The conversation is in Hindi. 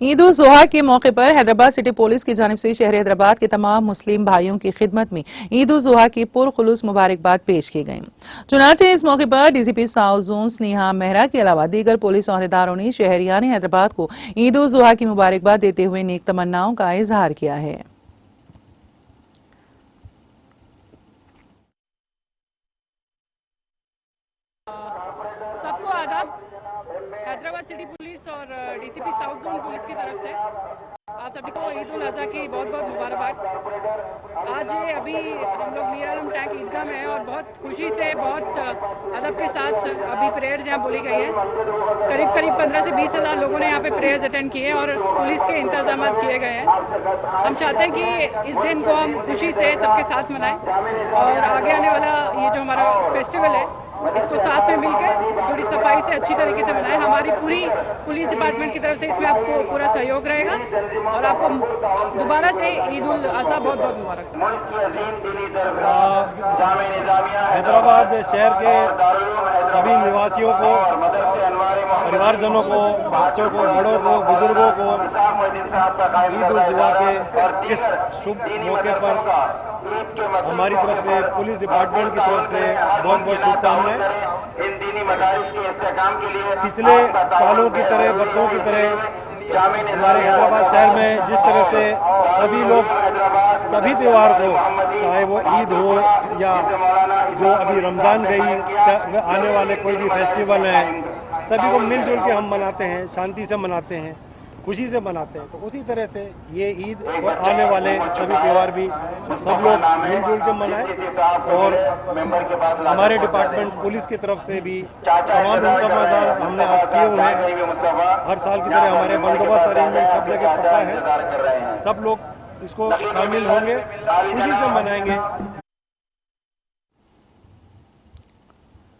ईद उल जुहा के मौके पर हैदराबाद सिटी पुलिस की जानिब से शहर हैदराबाद के तमाम मुस्लिम भाइयों की खिदमत में ईद उल जुहा की पुरखुलूस मुबारकबाद पेश की गई। चुनांचे इस मौके पर DCP south zone Sneha Mehra के अलावा दीगर पुलिस अहदेदारों ने शहरियान हैदराबाद को ईद उल जुहा की मुबारकबाद देते हुए नेक तमन्नाओं का इजहार किया है। सबको आदाब। हैदराबाद सिटी पुलिस और डीसीपी साउथ जोन पुलिस की तरफ से आप सभी को ईद उल अज़हा की बहुत बहुत मुबारकबाद। आज अभी हम लोग मीर आलम टैंक ईदगाह में हैं और बहुत खुशी से बहुत अदब के साथ अभी प्रेयर्स यहाँ बोली गई हैं। करीब 15 से 20 हज़ार लोगों ने यहाँ पे प्रेयर्स अटेंड किए हैं और पुलिस के इंतजाम किए गए हैं। हम चाहते हैं कि इस दिन को हम खुशी से सबके साथ मनाएं और आगे आने वाला ये जो हमारा फेस्टिवल है इसको साथ में मिलकर पूरी सफाई से अच्छी तरीके से मनाएं। हमारी पूरी पुलिस डिपार्टमेंट की तरफ से इसमें आपको पूरा सहयोग रहेगा और आपको दोबारा से ईद उल अज़हा बहुत बहुत मुबारक। हैदराबाद शहर के सभी निवासियों को, परिवारजनों को, बच्चों को, बड़ों को, बुजुर्गों को ईद उल जुहा के इस शुभ मौके पर हमारी तरफ से, पुलिस डिपार्टमेंट की तरफ से बहुत बहुत शुभकामनाएं। पिछले सालों की तरह, वर्षों की तरह हमारे हैदराबाद शहर में जिस तरह से सभी लोग सभी त्यौहार को, चाहे वो ईद हो या जो अभी रमज़ान गई, आने वाले कोई भी फेस्टिवल है, सभी को मिलजुल के हम मनाते हैं, शांति से मनाते हैं, खुशी से मनाते हैं। तो उसी तरह से ये ईद और आने वाले सभी त्यौहार भी सब लोग मिलजुल के मनाएं। और हमारे डिपार्टमेंट पुलिस की तरफ से भी तमाम इंतजाम हमने आज किए हुए हैं। हर साल की तरह हमारे बंदोबस्त अरेंजमेंट सब जगह पक्का है। सब लोग इसको शामिल होंगे, खुशी से मनाएंगे।